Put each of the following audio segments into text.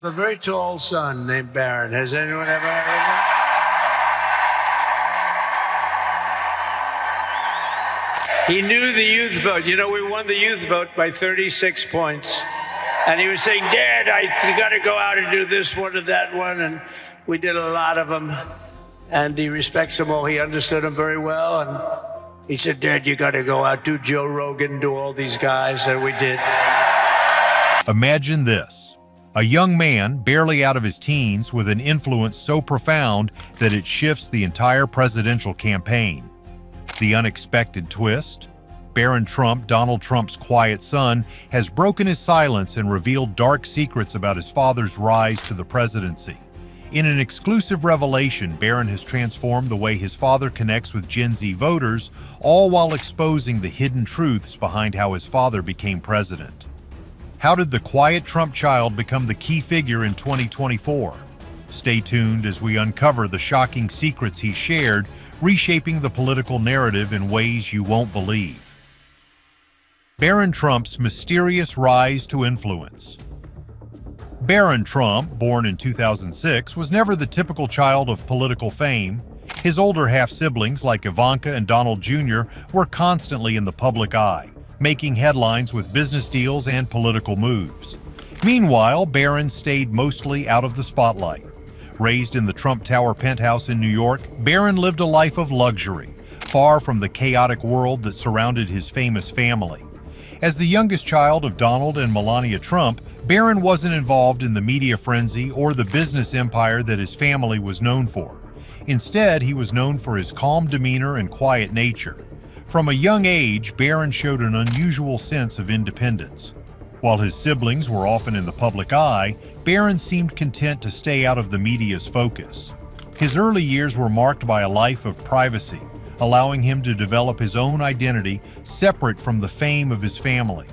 A very tall son named Barron. Has anyone ever heard of him? He knew the youth vote. You know, we won the youth vote by 36 points. And he was saying, Dad, you got to go out and do this one and that one. And we did a lot of them. And he respects them all. He understood them very well. And he said, Dad, you got to go out, do Joe Rogan, do all these guys. And we did. Imagine this. A young man, barely out of his teens, with an influence so profound that it shifts the entire presidential campaign. The unexpected twist? Barron Trump, Donald Trump's quiet son, has broken his silence and revealed dark secrets about his father's rise to the presidency. In an exclusive revelation, Barron has transformed the way his father connects with Gen Z voters, all while exposing the hidden truths behind how his father became president. How did the quiet Trump child become the key figure in 2024? Stay tuned as we uncover the shocking secrets he shared, reshaping the political narrative in ways you won't believe. Barron Trump's mysterious rise to influence. Barron Trump, born in 2006, was never the typical child of political fame. His older half-siblings, like Ivanka and Donald Jr., were constantly in the public eye, making headlines with business deals and political moves. Meanwhile, Barron stayed mostly out of the spotlight. Raised in the Trump Tower penthouse in New York, Barron lived a life of luxury, far from the chaotic world that surrounded his famous family. As the youngest child of Donald and Melania Trump, Barron wasn't involved in the media frenzy or the business empire that his family was known for. Instead, he was known for his calm demeanor and quiet nature. From a young age, Barron showed an unusual sense of independence. While his siblings were often in the public eye, Barron seemed content to stay out of the media's focus. His early years were marked by a life of privacy, allowing him to develop his own identity separate from the fame of his family.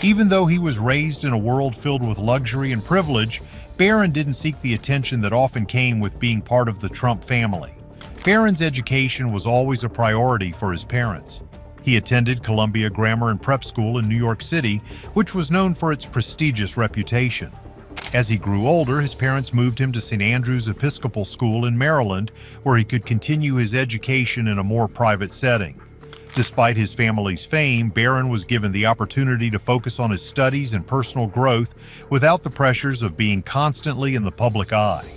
Even though he was raised in a world filled with luxury and privilege, Barron didn't seek the attention that often came with being part of the Trump family. Barron's education was always a priority for his parents. He attended Columbia Grammar and Prep School in New York City, which was known for its prestigious reputation. As he grew older, his parents moved him to St. Andrew's Episcopal School in Maryland, where he could continue his education in a more private setting. Despite his family's fame, Barron was given the opportunity to focus on his studies and personal growth without the pressures of being constantly in the public eye.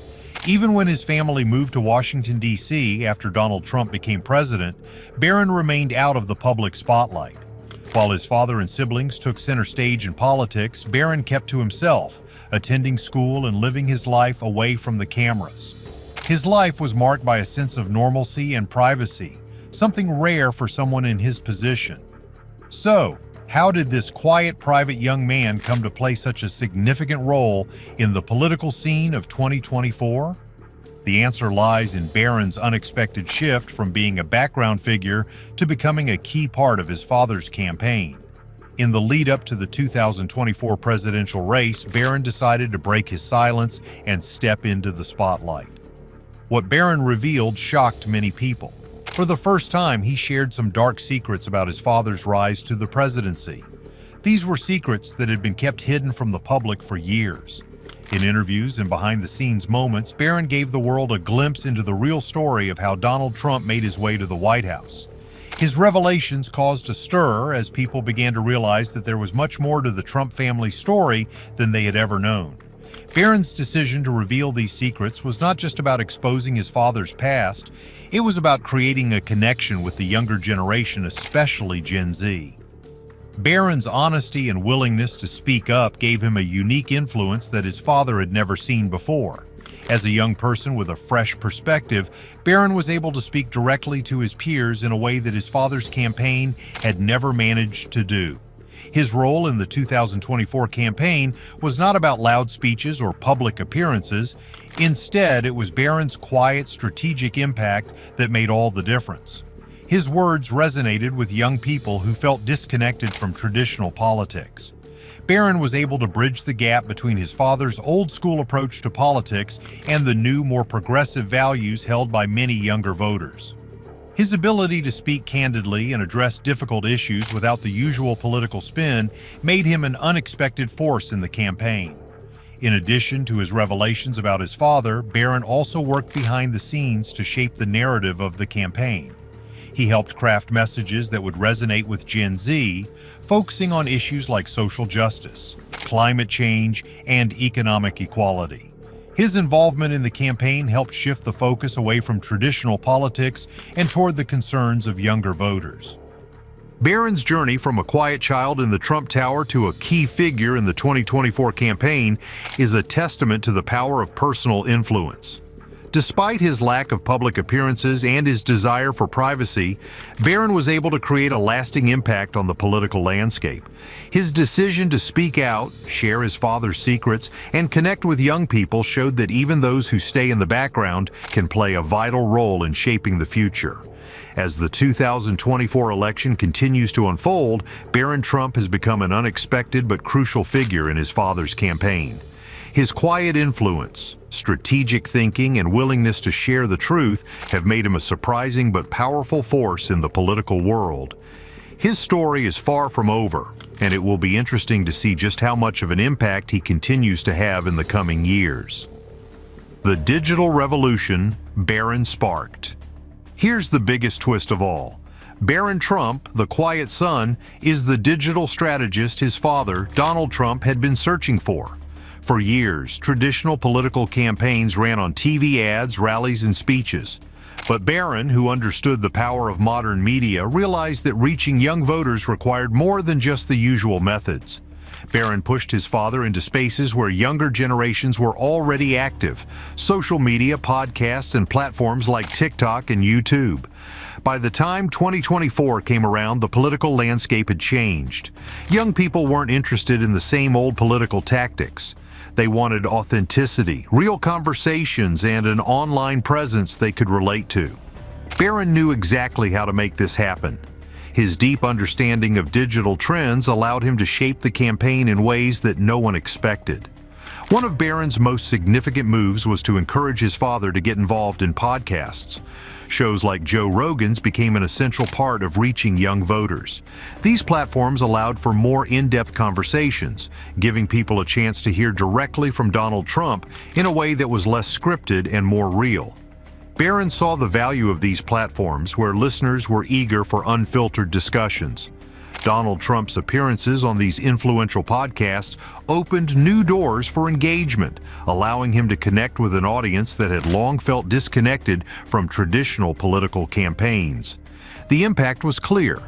Even when his family moved to Washington, D.C. after Donald Trump became president, Barron remained out of the public spotlight. While his father and siblings took center stage in politics, Barron kept to himself, attending school and living his life away from the cameras. His life was marked by a sense of normalcy and privacy, something rare for someone in his position. So, how did this quiet, private young man come to play such a significant role in the political scene of 2024? The answer lies in Barron's unexpected shift from being a background figure to becoming a key part of his father's campaign. In the lead-up to the 2024 presidential race, Barron decided to break his silence and step into the spotlight. What Barron revealed shocked many people. For the first time, he shared some dark secrets about his father's rise to the presidency. These were secrets that had been kept hidden from the public for years. In interviews and behind-the-scenes moments, Barron gave the world a glimpse into the real story of how Donald Trump made his way to the White House. His revelations caused a stir as people began to realize that there was much more to the Trump family story than they had ever known. Barron's decision to reveal these secrets was not just about exposing his father's past, it was about creating a connection with the younger generation, especially Gen Z. Barron's honesty and willingness to speak up gave him a unique influence that his father had never seen before. As a young person with a fresh perspective, Barron was able to speak directly to his peers in a way that his father's campaign had never managed to do. His role in the 2024 campaign was not about loud speeches or public appearances. Instead, it was Barron's quiet, strategic impact that made all the difference. His words resonated with young people who felt disconnected from traditional politics. Barron was able to bridge the gap between his father's old-school approach to politics and the new, more progressive values held by many younger voters. His ability to speak candidly and address difficult issues without the usual political spin made him an unexpected force in the campaign. In addition to his revelations about his father, Barron also worked behind the scenes to shape the narrative of the campaign. He helped craft messages that would resonate with Gen Z, focusing on issues like social justice, climate change, and economic equality. His involvement in the campaign helped shift the focus away from traditional politics and toward the concerns of younger voters. Barron's journey from a quiet child in the Trump Tower to a key figure in the 2024 campaign is a testament to the power of personal influence. Despite his lack of public appearances and his desire for privacy, Barron was able to create a lasting impact on the political landscape. His decision to speak out, share his father's secrets, and connect with young people showed that even those who stay in the background can play a vital role in shaping the future. As the 2024 election continues to unfold, Barron Trump has become an unexpected but crucial figure in his father's campaign. His quiet influence, strategic thinking, and willingness to share the truth have made him a surprising but powerful force in the political world. His story is far from over, and it will be interesting to see just how much of an impact he continues to have in the coming years. The digital revolution Barron sparked. Here's the biggest twist of all. Barron Trump, the quiet son, is the digital strategist his father, Donald Trump, had been searching for. For years, traditional political campaigns ran on TV ads, rallies, and speeches. But Barron, who understood the power of modern media, realized that reaching young voters required more than just the usual methods. Barron pushed his father into spaces where younger generations were already active: social media, podcasts, and platforms like TikTok and YouTube. By the time 2024 came around, the political landscape had changed. Young people weren't interested in the same old political tactics. They wanted authenticity, real conversations, and an online presence they could relate to. Barron knew exactly how to make this happen. His deep understanding of digital trends allowed him to shape the campaign in ways that no one expected. One of Barron's most significant moves was to encourage his father to get involved in podcasts. Shows like Joe Rogan's became an essential part of reaching young voters. These platforms allowed for more in-depth conversations, giving people a chance to hear directly from Donald Trump in a way that was less scripted and more real. Barron saw the value of these platforms where listeners were eager for unfiltered discussions. Donald Trump's appearances on these influential podcasts opened new doors for engagement, allowing him to connect with an audience that had long felt disconnected from traditional political campaigns. The impact was clear.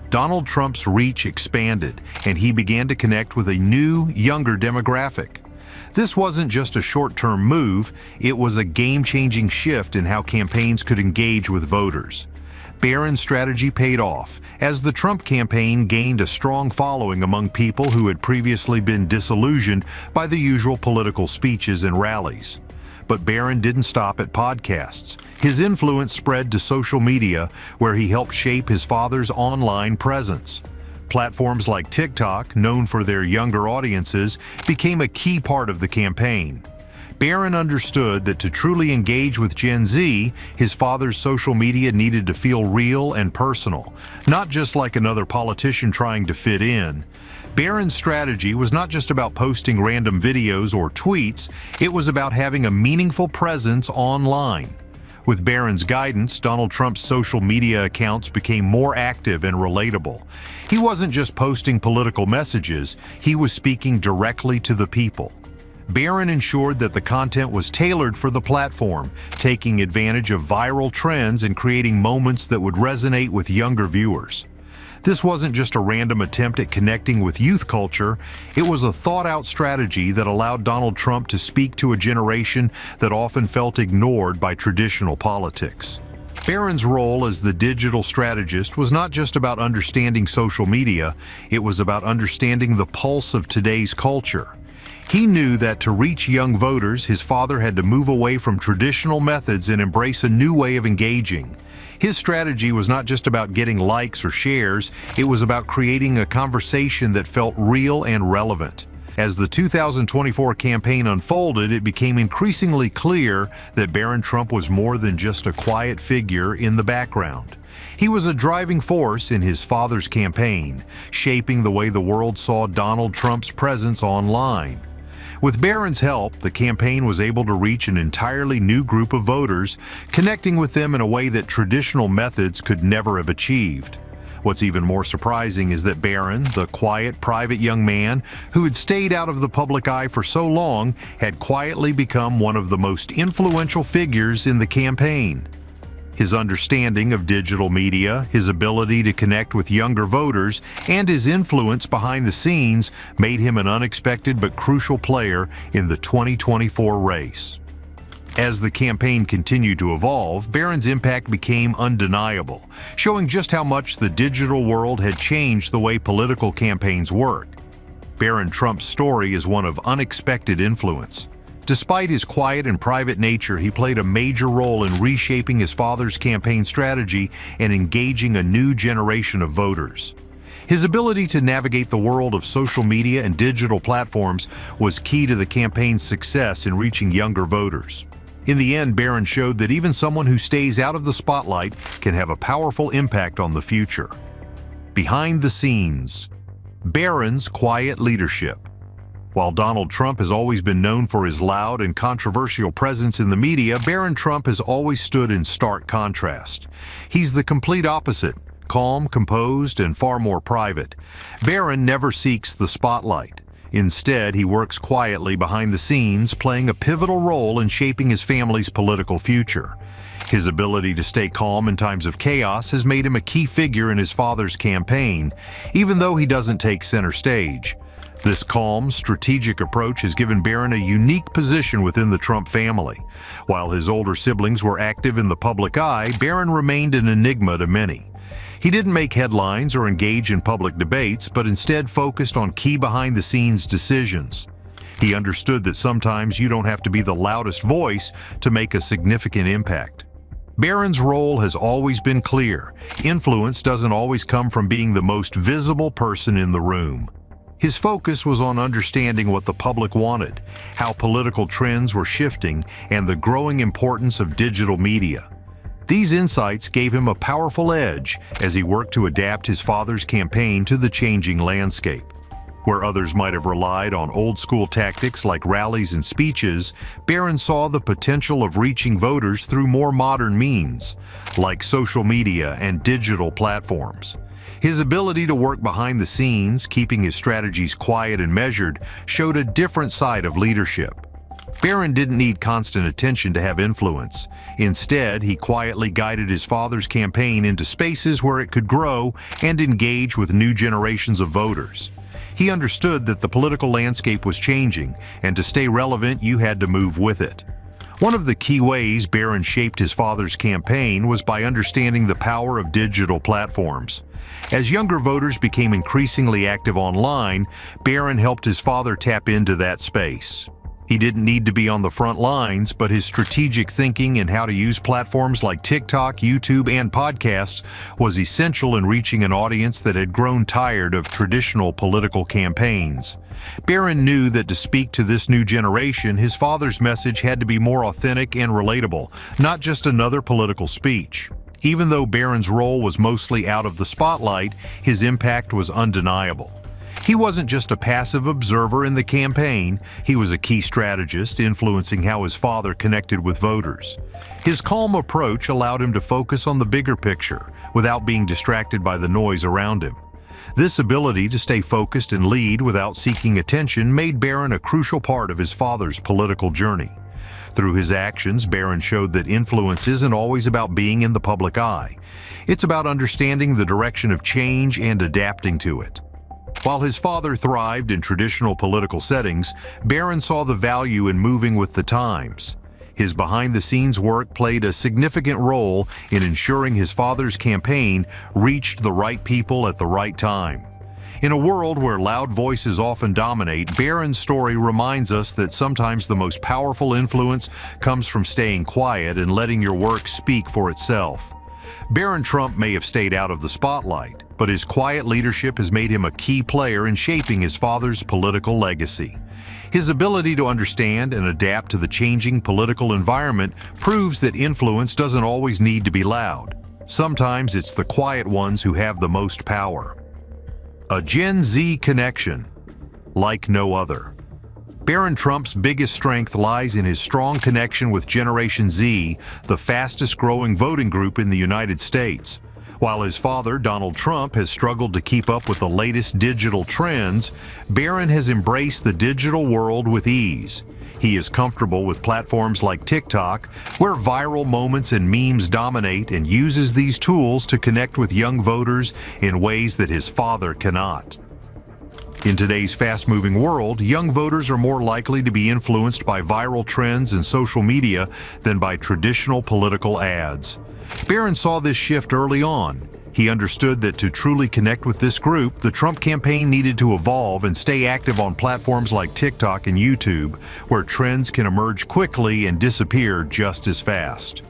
Donald Trump's reach expanded, and he began to connect with a new, younger demographic. This wasn't just a short-term move, it was a game-changing shift in how campaigns could engage with voters. Barron's strategy paid off, as the Trump campaign gained a strong following among people who had previously been disillusioned by the usual political speeches and rallies. But Barron didn't stop at podcasts. His influence spread to social media, where he helped shape his father's online presence. Platforms like TikTok, known for their younger audiences, became a key part of the campaign. Barron understood that to truly engage with Gen Z, his father's social media needed to feel real and personal, not just like another politician trying to fit in. Barron's strategy was not just about posting random videos or tweets, it was about having a meaningful presence online. With Barron's guidance, Donald Trump's social media accounts became more active and relatable. He wasn't just posting political messages, he was speaking directly to the people. Barron ensured that the content was tailored for the platform, taking advantage of viral trends and creating moments that would resonate with younger viewers. This wasn't just a random attempt at connecting with youth culture, it was a thought-out strategy that allowed Donald Trump to speak to a generation that often felt ignored by traditional politics. Barron's role as the digital strategist was not just about understanding social media, it was about understanding the pulse of today's culture. He knew that to reach young voters, his father had to move away from traditional methods and embrace a new way of engaging. His strategy was not just about getting likes or shares, it was about creating a conversation that felt real and relevant. As the 2024 campaign unfolded, it became increasingly clear that Barron Trump was more than just a quiet figure in the background. He was a driving force in his father's campaign, shaping the way the world saw Donald Trump's presence online. With Barron's help, the campaign was able to reach an entirely new group of voters, connecting with them in a way that traditional methods could never have achieved. What's even more surprising is that Barron, the quiet, private young man who had stayed out of the public eye for so long, had quietly become one of the most influential figures in the campaign. His understanding of digital media, his ability to connect with younger voters, and his influence behind the scenes made him an unexpected but crucial player in the 2024 race. As the campaign continued to evolve, Barron's impact became undeniable, showing just how much the digital world had changed the way political campaigns work. Barron Trump's story is one of unexpected influence. Despite his quiet and private nature, he played a major role in reshaping his father's campaign strategy and engaging a new generation of voters. His ability to navigate the world of social media and digital platforms was key to the campaign's success in reaching younger voters. In the end, Barron showed that even someone who stays out of the spotlight can have a powerful impact on the future. Behind the scenes, Barron's quiet leadership. While Donald Trump has always been known for his loud and controversial presence in the media, Barron Trump has always stood in stark contrast. He's the complete opposite, calm, composed, and far more private. Barron never seeks the spotlight. Instead, he works quietly behind the scenes, playing a pivotal role in shaping his family's political future. His ability to stay calm in times of chaos has made him a key figure in his father's campaign, even though he doesn't take center stage. This calm, strategic approach has given Barron a unique position within the Trump family. While his older siblings were active in the public eye, Barron remained an enigma to many. He didn't make headlines or engage in public debates, but instead focused on key behind-the-scenes decisions. He understood that sometimes you don't have to be the loudest voice to make a significant impact. Barron's role has always been clear. Influence doesn't always come from being the most visible person in the room. His focus was on understanding what the public wanted, how political trends were shifting, and the growing importance of digital media. These insights gave him a powerful edge as he worked to adapt his father's campaign to the changing landscape. Where others might have relied on old-school tactics like rallies and speeches, Barron saw the potential of reaching voters through more modern means, like social media and digital platforms. His ability to work behind the scenes, keeping his strategies quiet and measured, showed a different side of leadership. Barron didn't need constant attention to have influence. Instead, he quietly guided his father's campaign into spaces where it could grow and engage with new generations of voters. He understood that the political landscape was changing, and to stay relevant, you had to move with it. One of the key ways Barron shaped his father's campaign was by understanding the power of digital platforms. As younger voters became increasingly active online, Barron helped his father tap into that space. He didn't need to be on the front lines, but his strategic thinking and how to use platforms like TikTok, YouTube, and podcasts was essential in reaching an audience that had grown tired of traditional political campaigns. Barron knew that to speak to this new generation, his father's message had to be more authentic and relatable, not just another political speech. Even though Barron's role was mostly out of the spotlight, his impact was undeniable. He wasn't just a passive observer in the campaign, he was a key strategist, influencing how his father connected with voters. His calm approach allowed him to focus on the bigger picture, without being distracted by the noise around him. This ability to stay focused and lead without seeking attention made Barron a crucial part of his father's political journey. Through his actions, Barron showed that influence isn't always about being in the public eye. It's about understanding the direction of change and adapting to it. While his father thrived in traditional political settings, Barron saw the value in moving with the times. His behind-the-scenes work played a significant role in ensuring his father's campaign reached the right people at the right time. In a world where loud voices often dominate, Barron's story reminds us that sometimes the most powerful influence comes from staying quiet and letting your work speak for itself. Barron Trump may have stayed out of the spotlight, but his quiet leadership has made him a key player in shaping his father's political legacy. His ability to understand and adapt to the changing political environment proves that influence doesn't always need to be loud. Sometimes it's the quiet ones who have the most power. A Gen Z connection like no other. Barron Trump's biggest strength lies in his strong connection with Generation Z, the fastest-growing voting group in the United States. While his father, Donald Trump, has struggled to keep up with the latest digital trends, Barron has embraced the digital world with ease. He is comfortable with platforms like TikTok, where viral moments and memes dominate, and uses these tools to connect with young voters in ways that his father cannot. In today's fast-moving world, young voters are more likely to be influenced by viral trends and social media than by traditional political ads. Barron saw this shift early on. He understood that to truly connect with this group, the Trump campaign needed to evolve and stay active on platforms like TikTok and YouTube, where trends can emerge quickly and disappear just as fast.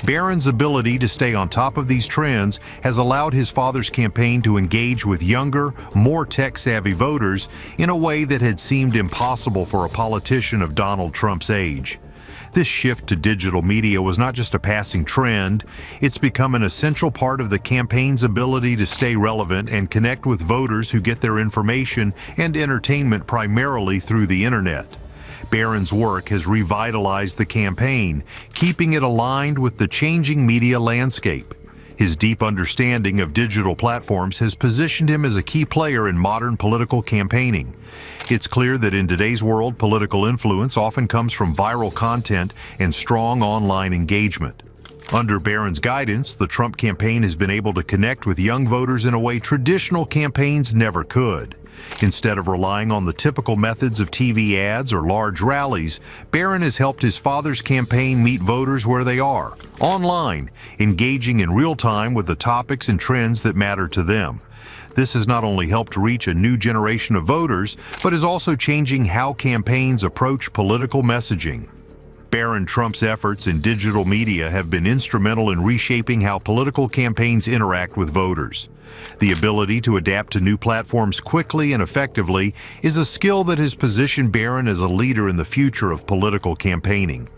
Barron's ability to stay on top of these trends has allowed his father's campaign to engage with younger, more tech-savvy voters in a way that had seemed impossible for a politician of Donald Trump's age. This shift to digital media was not just a passing trend, it's become an essential part of the campaign's ability to stay relevant and connect with voters who get their information and entertainment primarily through the internet. Barron's work has revitalized the campaign, keeping it aligned with the changing media landscape. His deep understanding of digital platforms has positioned him as a key player in modern political campaigning. It's clear that in today's world, political influence often comes from viral content and strong online engagement. Under Barron's guidance, the Trump campaign has been able to connect with young voters in a way traditional campaigns never could. Instead of relying on the typical methods of TV ads or large rallies, Barron has helped his father's campaign meet voters where they are, online, engaging in real time with the topics and trends that matter to them. This has not only helped reach a new generation of voters, but is also changing how campaigns approach political messaging. Barron Trump's efforts in digital media have been instrumental in reshaping how political campaigns interact with voters. The ability to adapt to new platforms quickly and effectively is a skill that has positioned Barron as a leader in the future of political campaigning.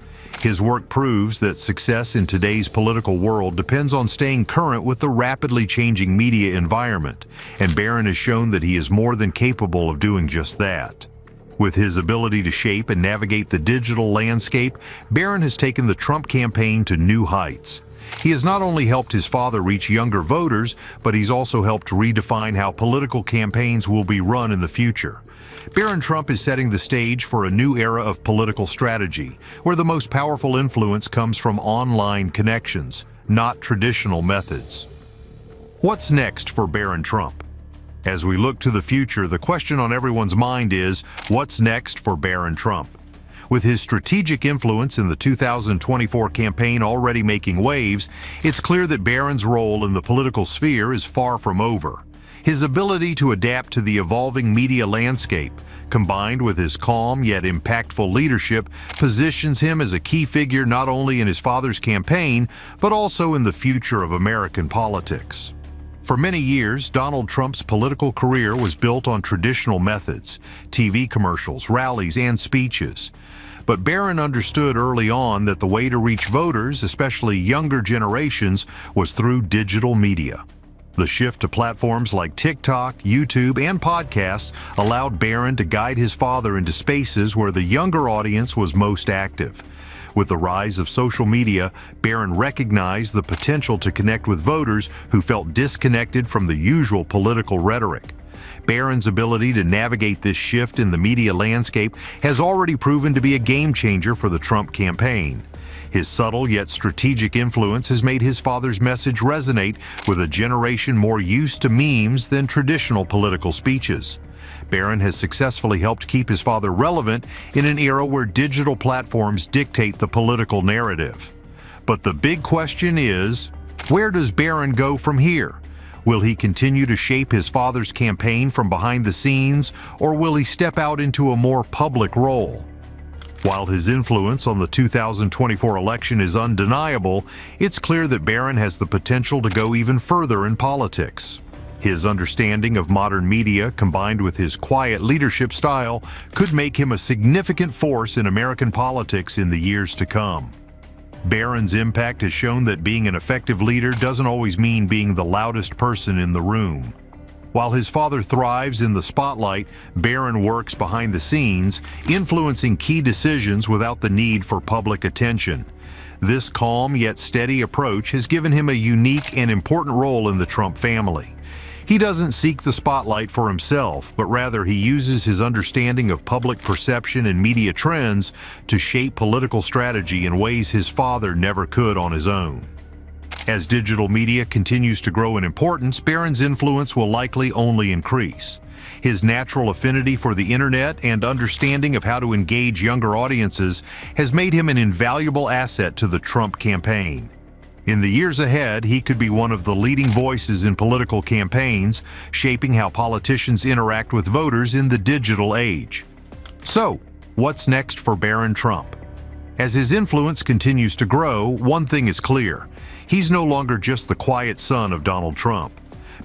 His work proves that success in today's political world depends on staying current with the rapidly changing media environment, and Barron has shown that he is more than capable of doing just that. With his ability to shape and navigate the digital landscape, Barron has taken the Trump campaign to new heights. He has not only helped his father reach younger voters, but he's also helped redefine how political campaigns will be run in the future. Barron Trump is setting the stage for a new era of political strategy, where the most powerful influence comes from online connections, not traditional methods. What's next for Barron Trump? As we look to the future, the question on everyone's mind is, what's next for Barron Trump? With his strategic influence in the 2024 campaign already making waves, it's clear that Barron's role in the political sphere is far from over. His ability to adapt to the evolving media landscape, combined with his calm yet impactful leadership, positions him as a key figure not only in his father's campaign, but also in the future of American politics. For many years, Donald Trump's political career was built on traditional methods, TV commercials, rallies, and speeches. But Barron understood early on that the way to reach voters, especially younger generations, was through digital media. The shift to platforms like TikTok, YouTube, and podcasts allowed Barron to guide his father into spaces where the younger audience was most active. With the rise of social media, Barron recognized the potential to connect with voters who felt disconnected from the usual political rhetoric. Barron's ability to navigate this shift in the media landscape has already proven to be a game changer for the Trump campaign. His subtle yet strategic influence has made his father's message resonate with a generation more used to memes than traditional political speeches. Barron has successfully helped keep his father relevant in an era where digital platforms dictate the political narrative. But the big question is, where does Barron go from here? Will he continue to shape his father's campaign from behind the scenes, or will he step out into a more public role? While his influence on the 2024 election is undeniable, it's clear that Barron has the potential to go even further in politics. His understanding of modern media, combined with his quiet leadership style, could make him a significant force in American politics in the years to come. Barron's impact has shown that being an effective leader doesn't always mean being the loudest person in the room. While his father thrives in the spotlight, Barron works behind the scenes, influencing key decisions without the need for public attention. This calm yet steady approach has given him a unique and important role in the Trump family. He doesn't seek the spotlight for himself, but rather he uses his understanding of public perception and media trends to shape political strategy in ways his father never could on his own. As digital media continues to grow in importance, Barron's influence will likely only increase. His natural affinity for the internet and understanding of how to engage younger audiences has made him an invaluable asset to the Trump campaign. In the years ahead, he could be one of the leading voices in political campaigns, shaping how politicians interact with voters in the digital age. So, what's next for Barron Trump? As his influence continues to grow, one thing is clear. He's no longer just the quiet son of Donald Trump.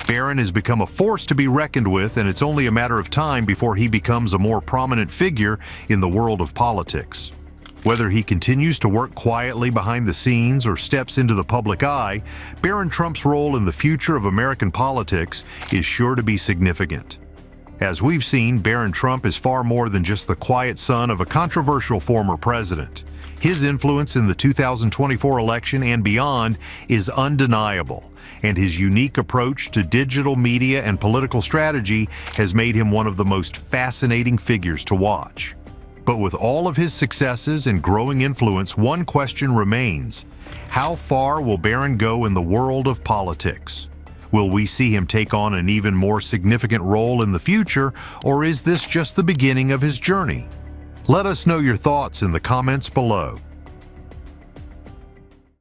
Barron has become a force to be reckoned with, and it's only a matter of time before he becomes a more prominent figure in the world of politics. Whether he continues to work quietly behind the scenes or steps into the public eye, Barron Trump's role in the future of American politics is sure to be significant. As we've seen, Barron Trump is far more than just the quiet son of a controversial former president. His influence in the 2024 election and beyond is undeniable, and his unique approach to digital media and political strategy has made him one of the most fascinating figures to watch. But with all of his successes and growing influence, one question remains: how far will Barron go in the world of politics? Will we see him take on an even more significant role in the future, or is this just the beginning of his journey? Let us know your thoughts in the comments below.